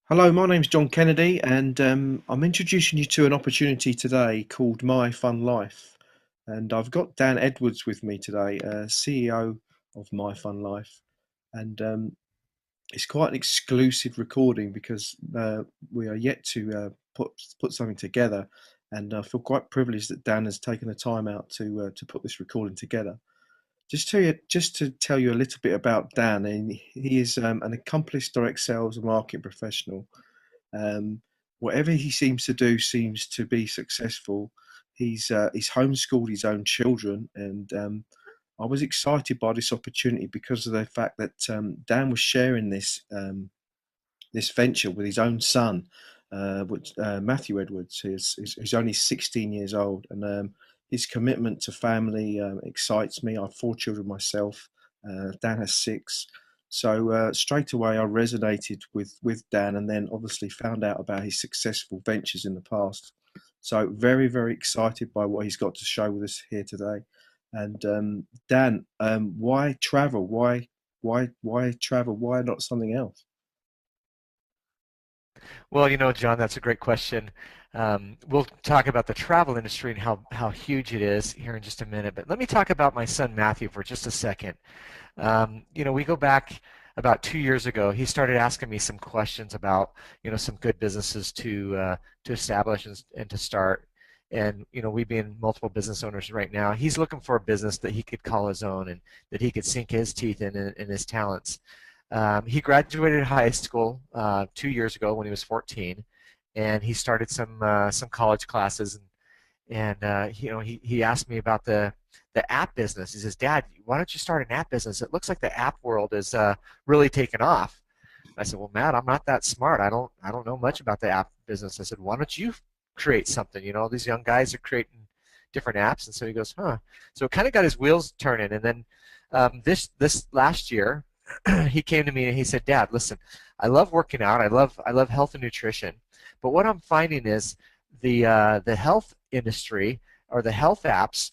Hello, my name's John Kennedy, and I'm introducing you to an opportunity today called My Fun Life. And I've got Dan Edwards with me today, CEO of My Fun Life. And it's quite an exclusive recording because we are yet to put something together. And I feel quite privileged that Dan has taken the time out to put this recording together. Just to tell you a little bit about Dan, and he is an accomplished direct sales and marketing professional. um, Whatever he seems to do seems to be successful. He's homeschooled his own children, and I was excited by this opportunity because of the fact that Dan was sharing this venture with his own son, Matthew Edwards, who's only 16 years old, and his commitment to family excites me. I have four children myself. Dan has six. So straight away, I resonated with Dan, and then obviously found out about his successful ventures in the past. So very, very excited by what he's got to show with us here today. And Dan, why travel? Why travel? Why not something else? Well, John, that's a great question. We'll talk about the travel industry and how huge it is here in just a minute. But let me talk about my son Matthew for just a second. We go back about 2 years ago. He started asking me some questions about, some good businesses to establish and to start. And we being multiple business owners right now, he's looking for a business that he could call his own and that he could sink his teeth in his talents. He graduated high school 2 years ago when he was 14, and he started some college classes. And he asked me about the app business. He says, "Dad, why don't you start an app business? It looks like the app world is really taken off." I said, "Well, Matt, I'm not that smart. I don't know much about the app business." I said, "Why don't you create something? These young guys are creating different apps." And so he goes, "Huh." So it kind of got his wheels turning. And then this last year, he came to me and he said, "Dad, listen, I love working out. I love health and nutrition, but what I'm finding is the health industry or the health apps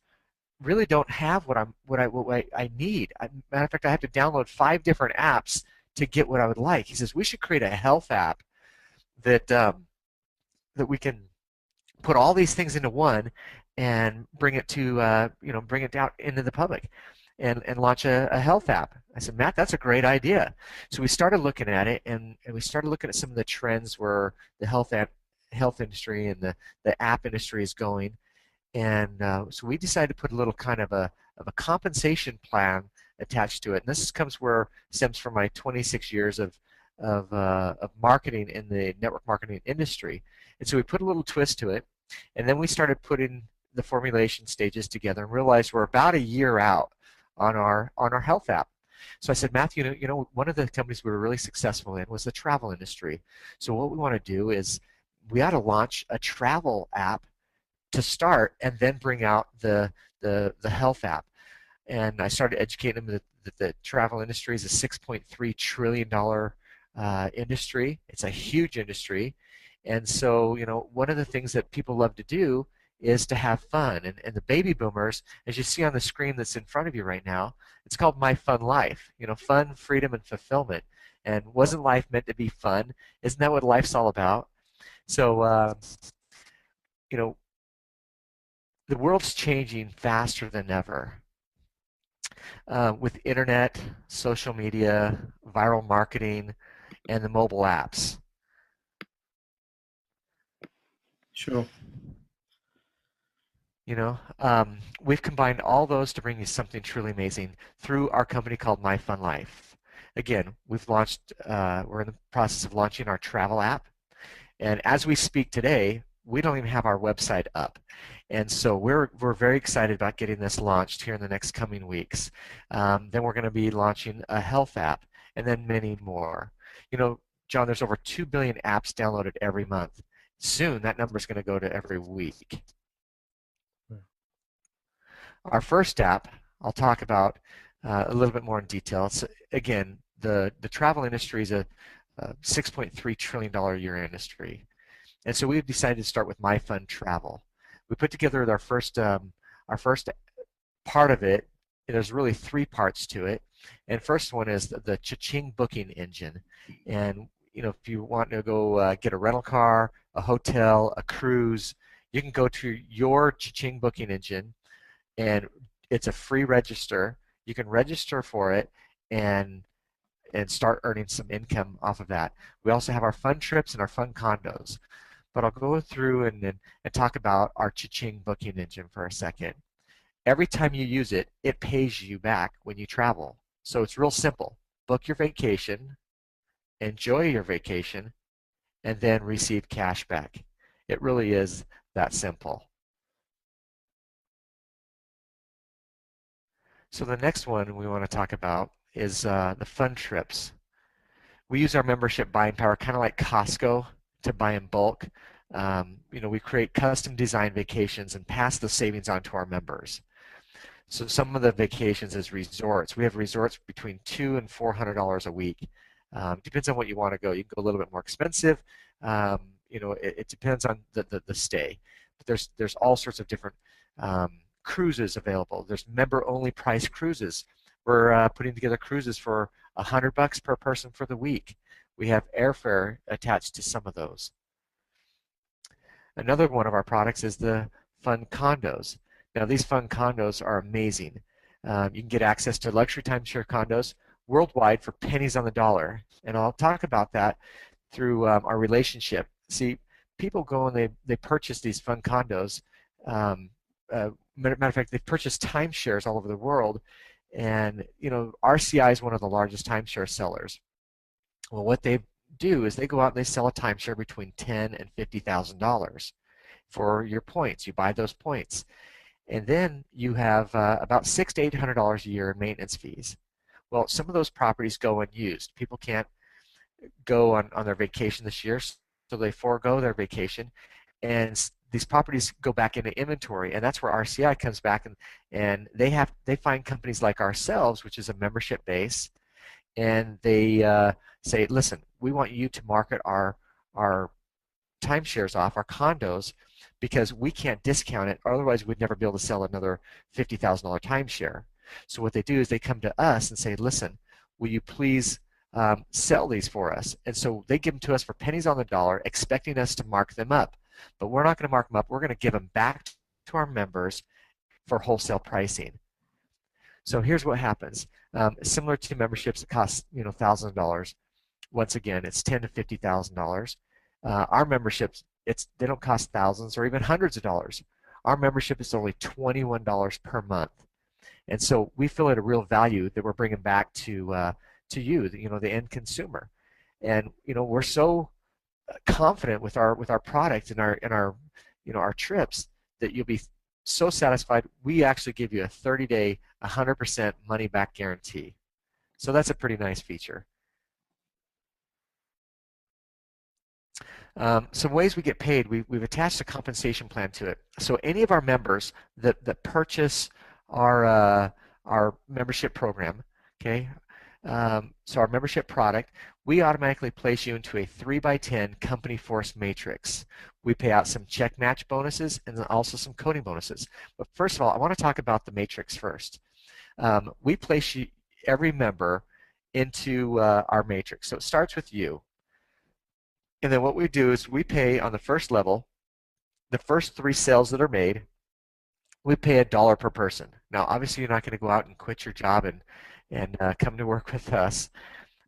really don't have what I need. Matter of fact, I have to download 5 different apps to get what I would like." He says we should create a health app that we can put all these things into one and bring it to bring it out into the public and launch a health app. I said, "Matt, that's a great idea." So we started looking at it, and we started looking at some of the trends where the health industry and the app industry is going. And so we decided to put a little kind of a compensation plan attached to it. And this comes where stems from my 26 years of marketing in the network marketing industry. And so we put a little twist to it, and then we started putting the formulation stages together and realized we're about a year out on our health app. So I said, "Matthew, one of the companies we were really successful in was the travel industry. So what we want to do is we ought to launch a travel app to start and then bring out the health app." And I started educating them that the travel industry is a $6.3 trillion industry. It's a huge industry. And so, one of the things that people love to do is to have fun. And the baby boomers, as you see on the screen that's in front of you right now, it's called My Fun Life. Fun, freedom, and fulfillment. And wasn't life meant to be fun? Isn't that what life's all about? So, you know, the world's changing faster than ever with internet, social media, viral marketing, and the mobile apps. Sure. We've combined all those to bring you something truly amazing through our company called My Fun Life. Again, we're in the process of launching our travel app. And as we speak today, we don't even have our website up. And so we're very excited about getting this launched here in the next coming weeks. Then we're going to be launching a health app and then many more. John, there's over 2 billion apps downloaded every month. Soon that number is going to go to every week. Our first app, I'll talk about a little bit more in detail. It's, again, the travel industry is a $6.3 trillion a year industry. And so we've decided to start with My Fun Travel. We put together our first part of it. There's really 3 parts to it. And first one is the Cha-Ching booking engine. And if you want to go get a rental car, a hotel, a cruise, you can go to your Cha-Ching booking engine, and it's a free register. You can register for it and start earning some income off of that. We also have our fun trips and our fun condos. But I'll go through and talk about our Cha-Ching booking engine for a second. Every time you use it, it pays you back when you travel. So it's real simple. Book your vacation, enjoy your vacation, and then receive cash back. It really is that simple. So the next one we want to talk about is the fun trips. We use our membership buying power kind of like Costco to buy in bulk. We create custom designed vacations and pass the savings on to our members. So some of the vacations is resorts. We have resorts between $200 and $400 a week. Depends on what you want to go. You can go a little bit more expensive. It depends on the stay. But there's all sorts of different cruises available. There's member-only price cruises. We're putting together cruises for $100 per person for the week. We have airfare attached to some of those. Another one of our products is the fun condos. Now these fun condos are amazing. You can get access to luxury timeshare condos worldwide for pennies on the dollar. And I'll talk about that through our relationship. See, people go and they purchase these fun condos. Matter of fact, they've purchased timeshares all over the world. And RCI is one of the largest timeshare sellers. Well, what they do is they go out and they sell a timeshare between $10,000 and $50,000 for your points. You buy those points. And then you have about $600 to $800 a year in maintenance fees. Well, some of those properties go unused. People can't go on their vacation this year, so they forego their vacation, and these properties go back into inventory, and that's where RCI comes back, and they find companies like ourselves, which is a membership base, and they say, listen, we want you to market our timeshares off, our condos, because we can't discount it, otherwise we'd never be able to sell another $50,000 timeshare. So what they do is they come to us and say, listen, will you please sell these for us? And so they give them to us for pennies on the dollar, expecting us to mark them up. But we're not going to mark them up. We're going to give them back to our members for wholesale pricing. So here's what happens. Similar to memberships that cost thousands of dollars. Once again, it's $10,000 to $50,000. Our memberships, they don't cost thousands or even hundreds of dollars. Our membership is only $21 per month, and so we feel it a real value that we're bringing back to you, the end consumer. And we're so confident with our product and our trips that you'll be so satisfied. We actually give you a 30-day, 100% money back guarantee. So that's a pretty nice feature. Some ways we get paid, we've attached a compensation plan to it. So any of our members that purchase our membership program, okay, so our membership product, we automatically place you into a 3x10 company force matrix. We pay out some check match bonuses and then also some coding bonuses. But first of all, I want to talk about the matrix first. We place every member into our matrix. So it starts with you. And then what we do is we pay on the first level, the first 3 sales that are made, we pay $1 per person. Now, obviously, you're not going to go out and quit your job and come to work with us,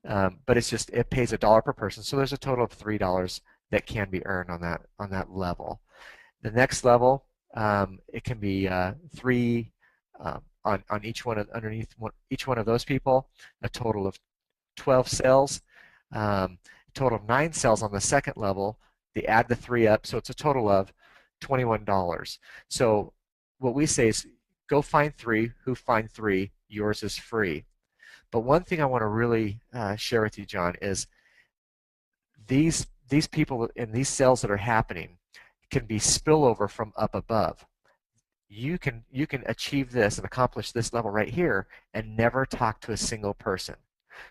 but it pays $1 per person. So there's a total of $3 that can be earned on that level. The next level, it can be 3 on each one underneath each one of those people, a total of 12 sales. Total of 9 cells on the second level. They add the 3 up, so it's a total of $21. So what we say is go find 3. Who find 3, yours is free. But one thing I want to really share with you, John, is these people and these sales that are happening can be spillover from up above. You can achieve this and accomplish this level right here and never talk to a single person.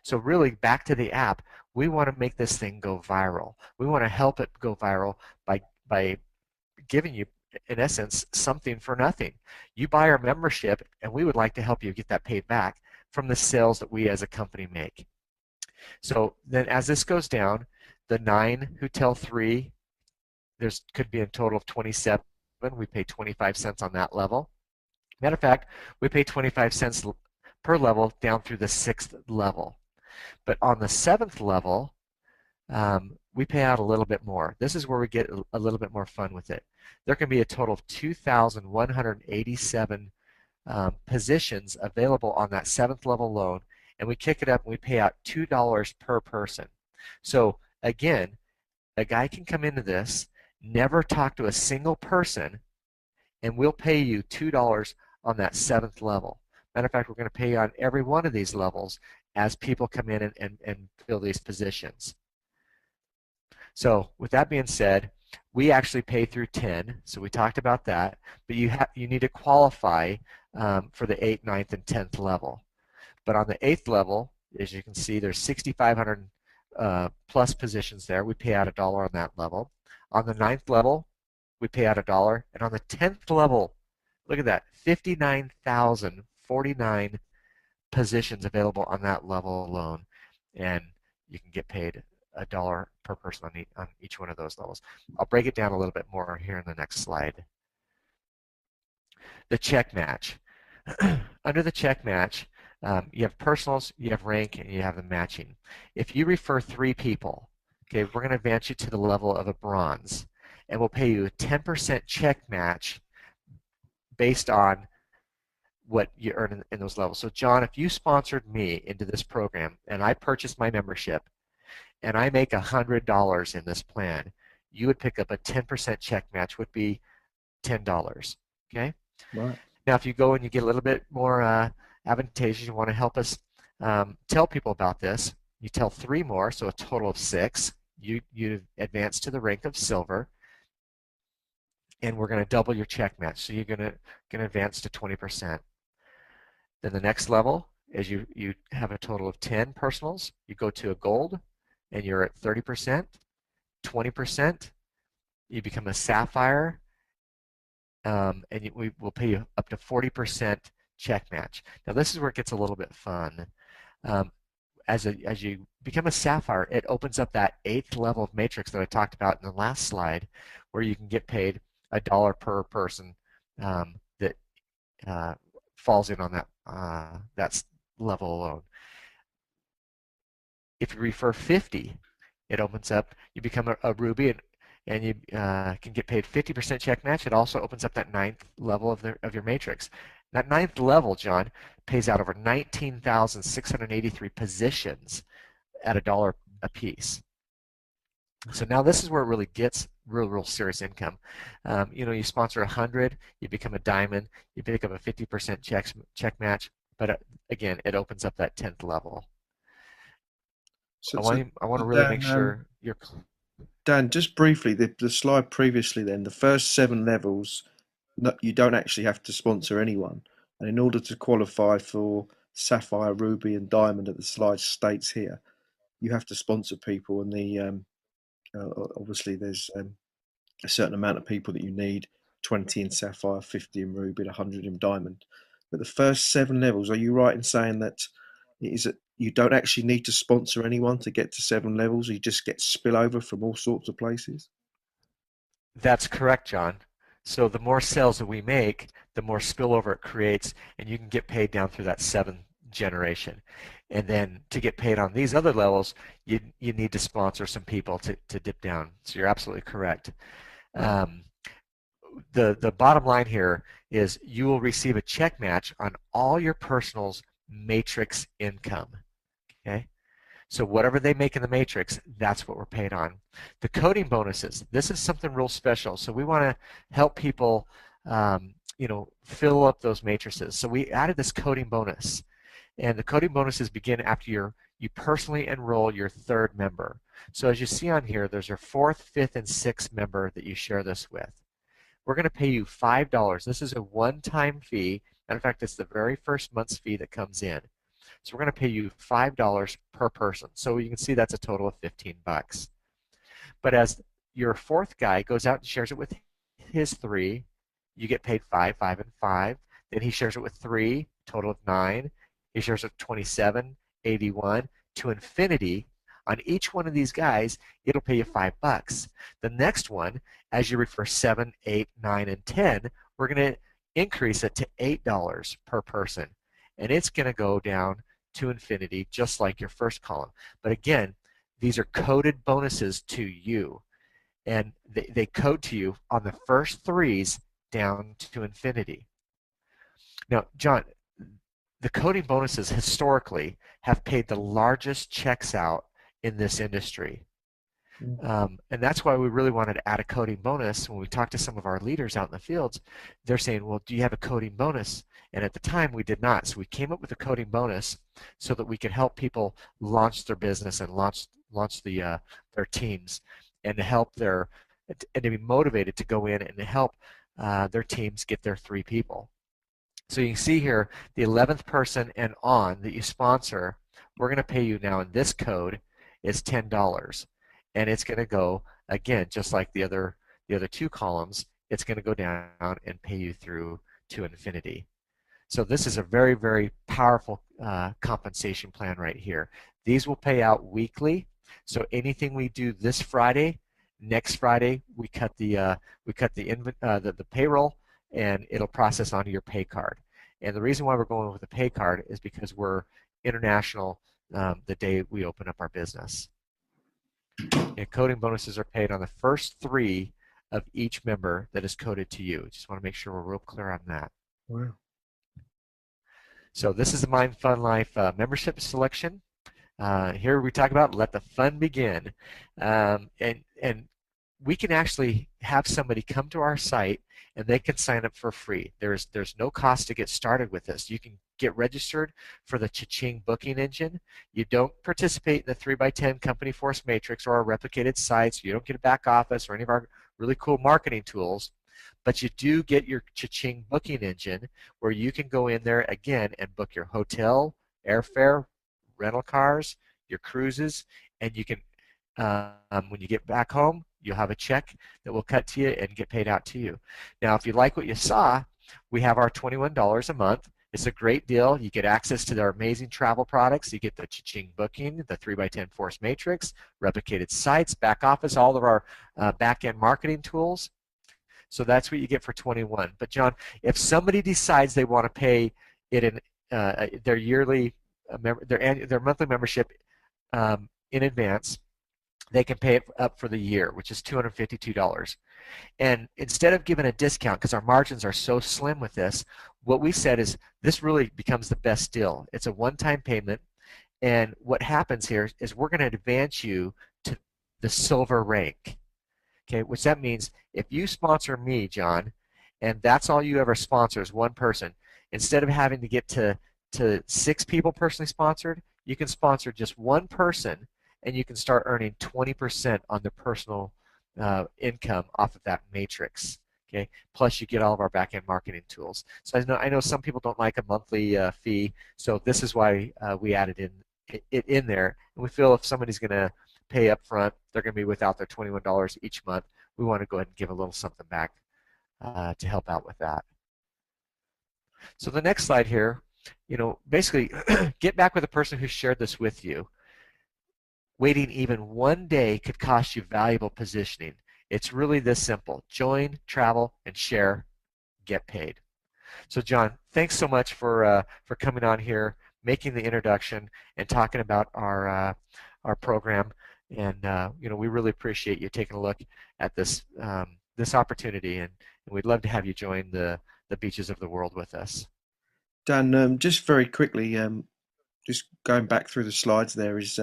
So really, back to the app, we want to make this thing go viral. We want to help it go viral by giving you, in essence, something for nothing. You buy our membership, and we would like to help you get that paid back from the sales that we as a company make. So then as this goes down, the 9 who tell 3, there's could be a total of 27. We pay 25 cents on that level. Matter of fact, we pay 25 cents per level down through the 6th level. But on the 7th level, we pay out a little bit more. This is where we get a little bit more fun with it. There can be a total of 2,187 positions available on that 7th level loan, and we kick it up and we pay out $2 per person. So again, a guy can come into this, never talk to a single person, and we'll pay you $2 on that 7th level. Matter of fact, we're going to pay you on every one of these levels as people come in and fill these positions. So with that being said, we actually pay through 10, so we talked about that, but you need to qualify for the 8th, 9th, and 10th level. But on the 8th level, as you can see, there's 6,500 plus positions there. We pay out $1 on that level. On the 9th level, we pay out $1, and on the 10th level, look at that, 59,049 positions available on that level alone, and you can get paid $1 per person on each one of those levels. I'll break it down a little bit more here in the next slide. The check match. Under the check match, you have personals, you have rank, and you have the matching. If you refer 3 people, okay, we're going to advance you to the level of a bronze, and we'll pay you a 10% check match based on what you earn in those levels. So John, if you sponsored me into this program and I purchased my membership and I make $100 in this plan, you would pick up a 10% check match, would be $10. Okay? Right. Now, if you go and you get a little bit more advantageous, you want to help us tell people about this, you tell 3 more, so a total of 6. You advance to the rank of silver, and we're going to double your check match. So you're going to advance to 20%. Then the next level is you have a total of 10 personals. You go to a gold, and you're at 30%, 20%. You become a sapphire, and we will pay you up to 40% check match. Now this is where it gets a little bit fun. As you become a sapphire, it opens up that 8th level of matrix that I talked about in the last slide, where you can get paid $1 per person that falls in on that level alone. If you refer 50, it opens up, you become a ruby, and you can get paid 50% check match. It also opens up that 9th level of your matrix. That 9th level, John, pays out over 19,683 positions at $1 a piece. So now this is where it really gets real serious income. You sponsor 100, you become a diamond, you pick up a 50% check match, but again, it opens up that 10th level. So, I want to really make sure you're. Dan, just briefly, the slide previously then, the first 7 levels, you don't actually have to sponsor anyone. And in order to qualify for Sapphire, Ruby, and Diamond, that the slide states here, you have to sponsor people. And obviously there's a certain amount of people that you need, 20 in Sapphire, 50 in Ruby, 100 in Diamond. But the first 7 levels, are you right in saying that you don't actually need to sponsor anyone to get to 7 levels? You just get spillover from all sorts of places? That's correct, John. So the more sales that we make, the more spillover it creates, and you can get paid down through that 7th generation. And then to get paid on these other levels, you need to sponsor some people to dip down. So you're absolutely correct. The bottom line here is you will receive a check match on all your personal's matrix income. Okay? So whatever they make in the matrix, that's what we're paid on. The coding bonuses, this is something real special. So we want to help people fill up those matrices. So we added this coding bonus. And the coding bonuses begin after you personally enroll your 3rd member. So as you see on here, there's your 4th, 5th, and 6th member that you share this with. We're going to pay you $5. This is a one-time fee. Matter of fact, it's the very first month's fee that comes in. So we're going to pay you $5 per person. So you can see that's a total of $15. But as your 4th guy goes out and shares it with his 3, you get paid 5, 5, and 5. Then he shares it with 3, total of 9. He shares it with 27, 81, to infinity on each one of these guys, it'll pay you $5. The next one, as you refer 7, 8, 9, and 10, we're going to increase it to $8 per person. And it's going to go down to infinity just like your first column. But again, these are coded bonuses to you. And they code to you on the first threes down to infinity. Now, John, the coding bonuses historically have paid the largest checks out in this industry. And that's why we really wanted to add a coding bonus. When we talked to some of our leaders out in the fields, they're saying, well, do you have a coding bonus? And at the time, we did not. So we came up with a coding bonus so that we could help people launch their business and launch their teams, and to help and to be motivated to go in and to help their teams get their 3 people. So you can see here, the 11th person and on that you sponsor, we're going to pay you now in this code is $10. And it's going to go, again, just like the other 2 columns, it's going to go down and pay you through to infinity. So this is a very, very powerful compensation plan right here. These will pay out weekly. So anything we do this Friday, next Friday, we cut the payroll, and it'll process onto your pay card. And the reason why we're going with the pay card is because we're international the day we open up our business. And coding bonuses are paid on the first 3 of each member that is coded to you. Just want to make sure we're real clear on that. Wow. So this is the My Fun Life membership selection. Here we talk about let the fun begin. And we can actually have somebody come to our site and they can sign up for free. There's no cost to get started with this. You can get registered for the Cha-Ching booking engine. You don't participate in the 3x10 Company Force Matrix or our replicated sites. You don't get a back office or any of our really cool marketing tools. But you do get your Cha-Ching booking engine, where you can go in there again and book your hotel, airfare, rental cars, your cruises, and you can, when you get back home, you'll have a check that will cut to you and get paid out to you. Now, if you like what you saw, we have our $21 a month. It's a great deal. You get access to our amazing travel products. You get the Cha-Ching booking, the 3x10 Force Matrix, replicated sites, back office, all of our back-end marketing tools. So that's what you get for $21. But John, if somebody decides they want to pay it in their yearly, their monthly membership in advance, they can pay it up for the year, which is $252. And instead of giving a discount, because our margins are so slim with this, what we said is this really becomes the best deal. It's a one-time payment, and what happens here is we're going to advance you to the silver rank. Okay, which that means if you sponsor me, John, and that's all you ever sponsor is one person, instead of having to get to 6 people personally sponsored, you can sponsor just one person, and you can start earning 20% on the personal income off of that matrix. Okay, plus you get all of our back-end marketing tools. So I know some people don't like a monthly fee, so this is why we added it in there. And we feel if somebody's going to pay up front, they're going to be without their $21 each month. We want to go ahead and give a little something back to help out with that. So the next slide here, basically get back with the person who shared this with you. Waiting even one day could cost you valuable positioning. It's really this simple. Join, travel, and share, get paid. So John, thanks so much for coming on here, making the introduction, and talking about our program. And we really appreciate you taking a look at this this opportunity, and we'd love to have you join the beaches of the world with us. Dan, just very quickly, just going back through the slides, there is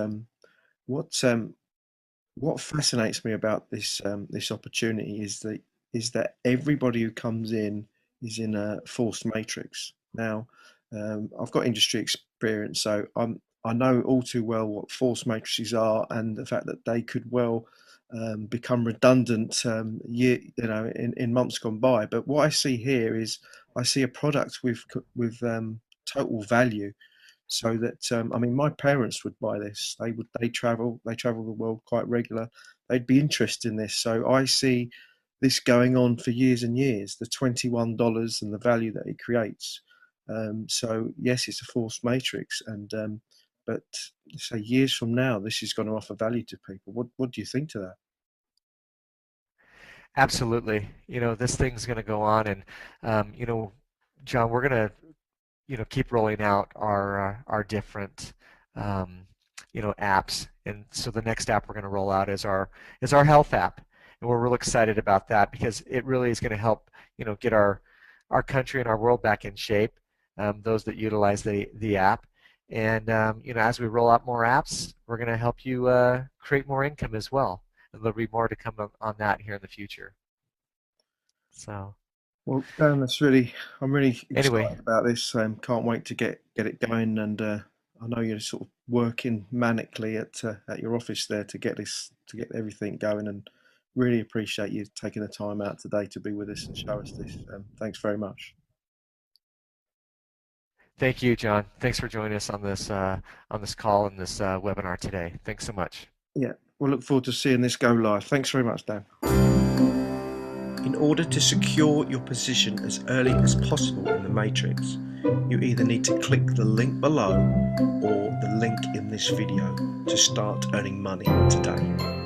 what fascinates me about this this opportunity is that everybody who comes in is in a forced matrix. Now, I've got industry experience, so I know all too well what forced matrices are, and the fact that they could well become redundant in months gone by. But what I see here is I see a product with total value. So that I mean, my parents would buy this. They travel the world quite regular. They'd be interested in this. So I see this going on for years and years. The $21 and the value that it creates. So yes, it's a forced matrix, and but say years from now, this is going to offer value to people. What do you think to that? Absolutely. This thing's going to go on, and John, we're going to keep rolling out our different um, apps. And so the next app we're going to roll out is our health app, and we're real excited about that because it really is going to help get our country and our world back in shape. Those that utilize the app, and as we roll out more apps, we're going to help you create more income as well. And there'll be more to come on that here in the future. So. Well, Dan, I'm really Anyway, excited about this. Can't wait to get it going, and I know you're sort of working manically at your office there to get everything going, and really appreciate you taking the time out today to be with us and show us this. Thanks very much. thank you, John. Thanks for joining us on this call and this webinar today. Thanks so much. Yeah, we'll look forward to seeing this go live. Thanks very much, Dan. In order to secure your position as early as possible in the matrix, you either need to click the link below or the link in this video to start earning money today.